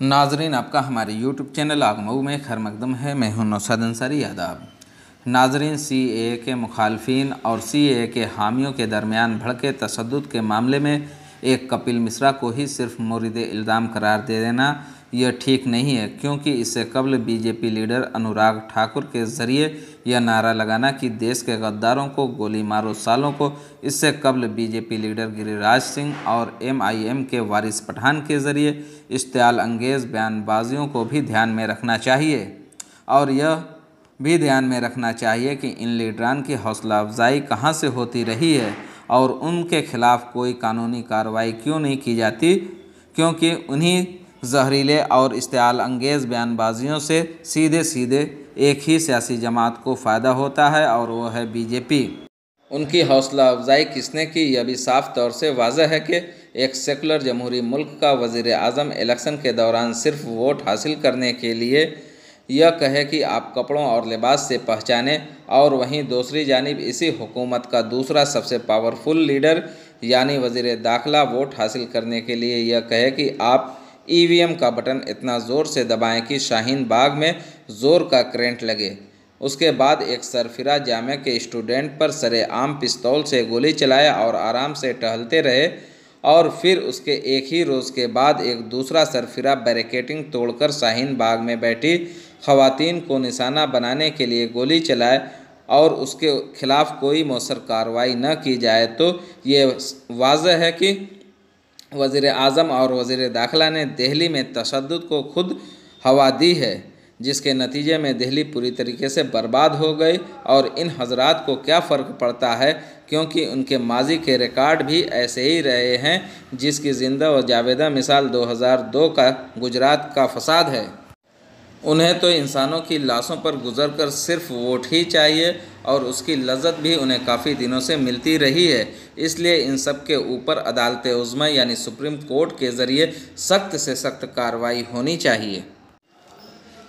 नाजरीन, आपका हमारे YouTube चैनल आगमऊ में खैर मकदम है। मैं हूं नौशाद अंसारी। आदाब नाजरीन, CAA के मुखालफिन और CAA के हामियों के दरमियान भड़के तशद्दुद के मामले में एक कपिल मिश्रा को ही सिर्फ मोरिद इल्ज़ाम करार दे देना यह ठीक नहीं है, क्योंकि इससे कबल BJP लीडर अनुराग ठाकुर के ज़रिए यह नारा लगाना कि देश के गद्दारों को गोली मारो सालों को, इससे कबल BJP लीडर गिरिराज सिंह और MIM के वारिस पठान के ज़रिए इश्तियाल अंगेज़ बयानबाजियों को भी ध्यान में रखना चाहिए और यह भी ध्यान में रखना चाहिए कि इन लीडरान की हौसला अफजाई कहाँ से होती रही है और उनके खिलाफ कोई कानूनी कार्रवाई क्यों नहीं की जाती, क्योंकि उन्हीं जहरीले और इश्तियाल अंगेज़ बयानबाजियों से सीधे सीधे एक ही सियासी जमात को फ़ायदा होता है और वो है BJP। उनकी हौसला अफजाई किसने की, यह भी साफ तौर से वाज़ह है कि एक सेकुलर जमहूरी मुल्क का वज़ीर आज़म इलेक्शन के दौरान सिर्फ वोट हासिल करने के लिए यह कहे कि आप कपड़ों और लिबास से पहचाने, और वहीं दूसरी जानिब इसी हुकूमत का दूसरा सबसे पावरफुल लीडर यानी वज़ीर दाखिला वोट हासिल करने के लिए यह कहे कि आप EVM का बटन इतना ज़ोर से दबाएं कि शाहीन बाग में ज़ोर का करंट लगे। उसके बाद एक सरफिरा जामिया के स्टूडेंट पर सरेआम पिस्तौल से गोली चलाए और आराम से टहलते रहे, और फिर उसके एक ही रोज़ के बाद एक दूसरा सरफिरा बैरिकेडिंग तोड़कर शाहीन बाग में बैठी ख़वातीन को निशाना बनाने के लिए गोली चलाए और उसके खिलाफ कोई मौसर कार्रवाई न की जाए, तो ये वाज़ह है कि वज़ीर आज़म और वज़ीर दाखिला ने दिल्ली में तशद्दुद को खुद हवा दी है, जिसके नतीजे में दिल्ली पूरी तरीके से बर्बाद हो गई। और इन हजरात को क्या फ़र्क पड़ता है, क्योंकि उनके माजी के रिकॉर्ड भी ऐसे ही रहे हैं, जिसकी जिंदा व जावेदा मिसाल 2002 का गुजरात का फसाद है। उन्हें तो इंसानों की लाशों पर गुजरकर सिर्फ वोट ही चाहिए और उसकी लज्जत भी उन्हें काफ़ी दिनों से मिलती रही है। इसलिए इन सब के ऊपर अदालत उज़्मा यानी सुप्रीम कोर्ट के ज़रिए सख्त से सख्त कार्रवाई होनी चाहिए।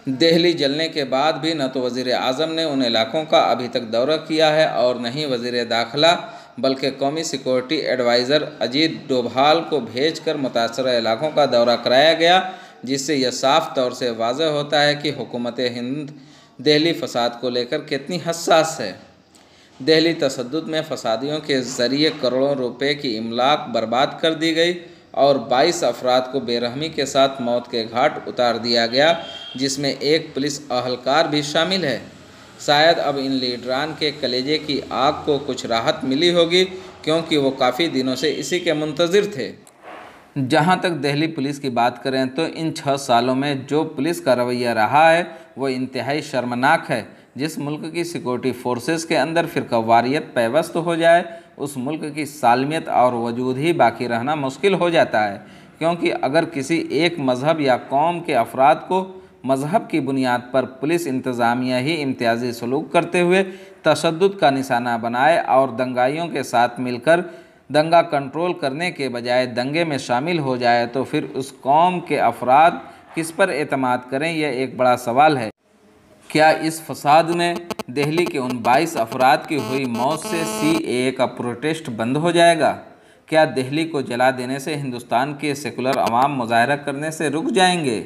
दिल्ली जलने के बाद भी न तो वज़ीर आज़म ने उन इलाकों का अभी तक दौरा किया है और न ही वज़ीर दाखिला, बल्कि कौमी सिक्योरिटी एडवाइज़र अजीत डोभाल को भेजकर मुतासरा इलाकों का दौरा कराया गया, जिससे यह साफ तौर से वाज़ह होता है कि हुकूमत हिंद दिल्ली फसाद को लेकर कितनी हसास है। दिल्ली तशद्दुद में फसादियों के ज़रिए करोड़ों रुपए की इमलाक बर्बाद कर दी गई और 22 अफराद को बेरहमी के साथ मौत के घाट उतार दिया गया, जिसमें एक पुलिस अहलकार भी शामिल है। शायद अब इन लीडरान के कलेजे की आग को कुछ राहत मिली होगी, क्योंकि वो काफ़ी दिनों से इसी के मुंतज़िर थे। जहाँ तक दिल्ली पुलिस की बात करें तो इन 6 सालों में जो पुलिस का रवैया रहा है वो इंतहाई शर्मनाक है। जिस मुल्क की सिक्योरिटी फोर्सेस के अंदर फ़िरकावारियत पैवस्त हो जाए, उस मुल्क की सालमियत और वजूद ही बाकी रहना मुश्किल हो जाता है, क्योंकि अगर किसी एक मज़हब या कौम के अफराद को मज़हब की बुनियाद पर पुलिस इंतज़ामिया ही इम्तियाजी सलूक करते हुए तशद्दुद का निशाना बनाए और दंगाइयों के साथ मिलकर दंगा कंट्रोल करने के बजाय दंगे में शामिल हो जाए, तो फिर उस कौम के अफराद किस पर एतमाद करें, यह एक बड़ा सवाल है। क्या इस फसाद में दिल्ली के उन 22 अफराद की हुई मौत से CAA का प्रोटेस्ट बंद हो जाएगा? क्या दिल्ली को जला देने से हिंदुस्तान के सेकुलर अवाम मुजाहरा करने से रुक जाएंगे?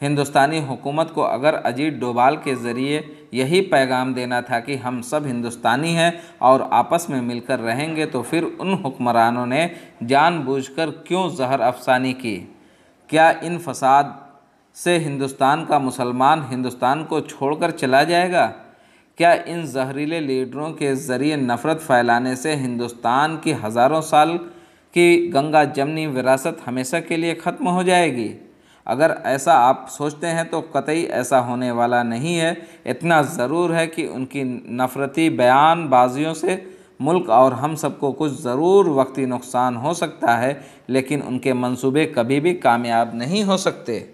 हिंदुस्तानी हुकूमत को अगर अजीत डोभाल के ज़रिए यही पैगाम देना था कि हम सब हिंदुस्तानी हैं और आपस में मिलकर रहेंगे, तो फिर उन हुक्मरानों ने जानबूझकर क्यों जहर अफसानी की? क्या इन फसाद से हिंदुस्तान का मुसलमान हिंदुस्तान को छोड़कर चला जाएगा? क्या इन जहरीले लीडरों के ज़रिए नफ़रत फैलाने से हिंदुस्तान की हज़ारों साल की गंगा जमनी विरासत हमेशा के लिए ख़त्म हो जाएगी? अगर ऐसा आप सोचते हैं तो कतई ऐसा होने वाला नहीं है। इतना ज़रूर है कि उनकी नफ़रती बयानबाजियों से मुल्क और हम सबको कुछ ज़रूर वक्ती नुकसान हो सकता है, लेकिन उनके मंसूबे कभी भी कामयाब नहीं हो सकते।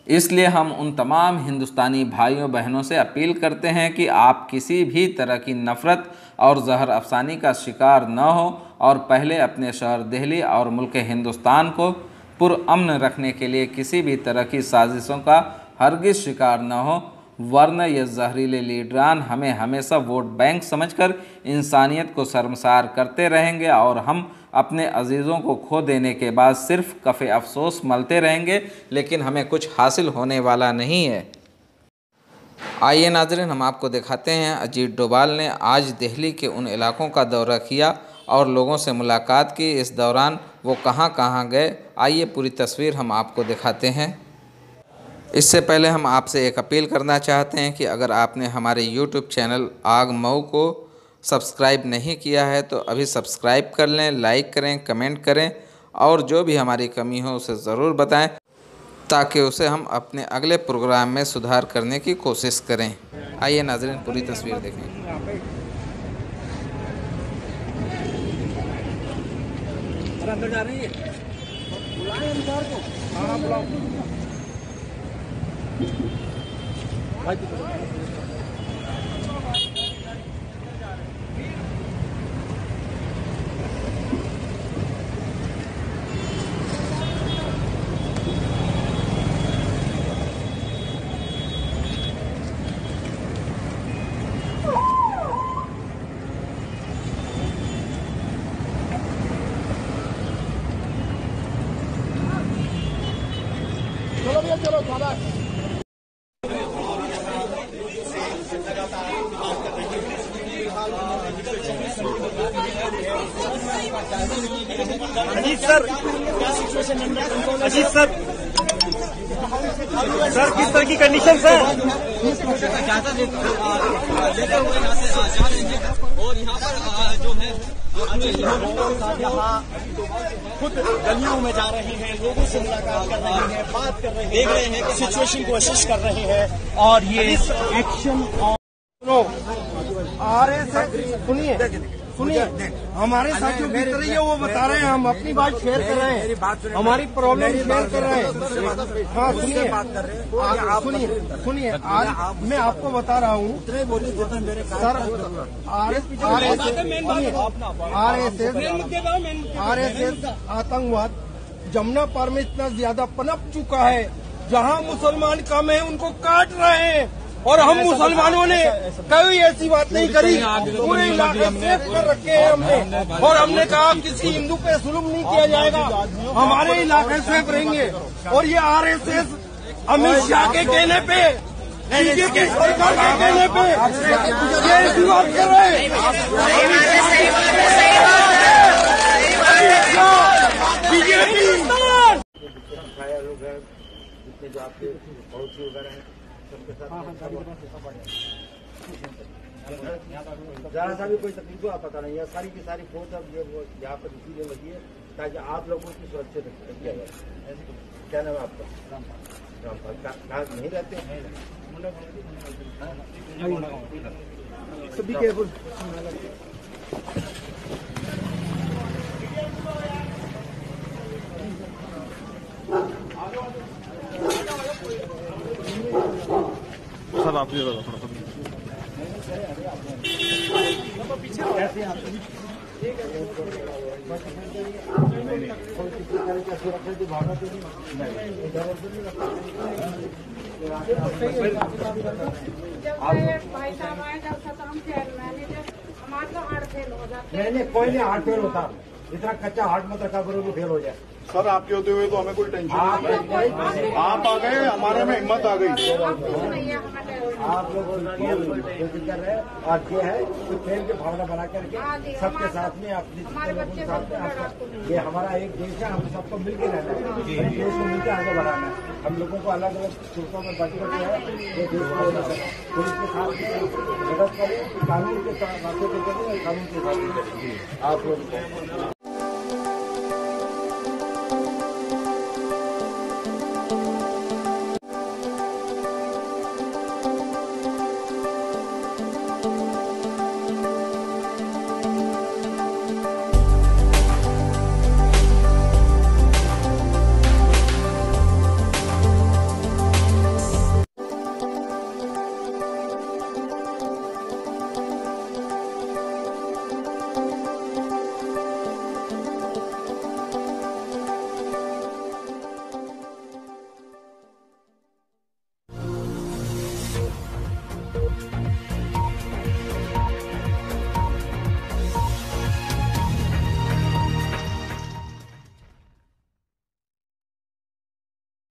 इसलिए हम उन तमाम हिंदुस्तानी भाइयों बहनों से अपील करते हैं कि आप किसी भी तरह की नफ़रत और जहर अफसानी का शिकार न हो और पहले अपने शहर दिल्ली और मुल्क हिंदुस्तान को पुरअमन रखने के लिए किसी भी तरह की साजिशों का हरगिज़ शिकार न हो। वरना ये जहरीले लीडरान हमें हमेशा वोट बैंक समझकर इंसानियत को शर्मसार करते रहेंगे और हम अपने अजीज़ों को खो देने के बाद सिर्फ कफ़े अफसोस मलते रहेंगे, लेकिन हमें कुछ हासिल होने वाला नहीं है। आइए नाज़रीन, हम आपको दिखाते हैं अजीत डोभाल ने आज दिल्ली के उन इलाकों का दौरा किया और लोगों से मुलाकात की। इस दौरान वो कहां कहां गए, आइए पूरी तस्वीर हम आपको दिखाते हैं। इससे पहले हम आपसे एक अपील करना चाहते हैं कि अगर आपने हमारे YouTube चैनल आग मऊ को सब्सक्राइब नहीं किया है तो अभी सब्सक्राइब कर लें, लाइक करें, कमेंट करें और जो भी हमारी कमी हो उसे ज़रूर बताएं ताकि उसे हम अपने अगले प्रोग्राम में सुधार करने की कोशिश करें। आइए नाज़रीन, पूरी तस्वीर देखें। अंदर जा रही है, बुलाएं अंदर को। हाँ बुलाओ। चलो भैया चलो शाबाश। अजीत सर क्या सिचुएशन है? अजीत सर किस तरह की कंडीशन सर? ज्यादा लेते हुए यहाँ से जा रहे हैं और यहाँ पर जो है यहाँ खुद गलियों में जा रहे हैं, लोगों से मुलाकात कर रहे हैं, बात कर रहे हैं, देख रहे हैं कि सिचुएशन को असिस्ट कर रहे हैं और ये एक्शन सुनिए हमारे साथियों की तरह ये वो बता रहे हैं, हम अपनी बात शेयर कर रहे हैं, हमारी प्रॉब्लम शेयर कर रहे हैं। हाँ सुनिए, सुनिए आज मैं आपको बता रहा हूँ सर, RSS आतंकवाद जमुना पार में इतना ज्यादा पनप चुका है, जहाँ मुसलमान कम है उनको काट रहे हैं और हम मुसलमानों ने कभी ऐसी बात नहीं करी, पूरे इलाके सेफ कर रखे हैं हमने और हमने कहा किसी हिंदू पे जुल्म नहीं किया जाएगा, हमारे इलाके सेफ रहेंगे। और ये RSS अमित शाह के कहने पे, बीजेपी सरकार के कहने पे ये ऐसी बात कर रहे हैं। बीजेपी जो आपके पड़ोसी वगैरह हैं सबके साथ जरा सा भी कोई तकलीफ हो आप पता नहीं है, सारी की सारी फोर्स अब ये यहाँ पर इसीलिए लगी है ताकि आप लोगों की सुरक्षित किया जाए। क्या नाम है आपका? रामपाल। नहीं रहते सभी केयरफुल। सब आप थोड़ा सुरक्षा भावना तो भाई साहब आए जब खत्म मैनेजर हमारा तो हार्ट फेल हो जाता है। नहीं कोई नहीं हार्ट फेल होता, इतना कच्चा हार्ट मत रखा करो तो फेल हो जाए। सर आपके होते हुए तो हमें कोई टेंशन नहीं, आप आ गए, हमारे में हिम्मत आ गई। आप लोग कोशिश कर रहे हैं और ये है तो प्रेम की भावना बना करके सबके साथ में अपने लोगों के साथ में ये हमारा एक देश है, हम सबको मिलकर रहना है, देश को मिलकर आगे बढ़ाना है। हम लोगों को अलग अलग सूत्रों में बांट करके है ये देश को पुलिस के साथ मदद करें, कानून के साथ बातें करें, कानून के साथ आप लोग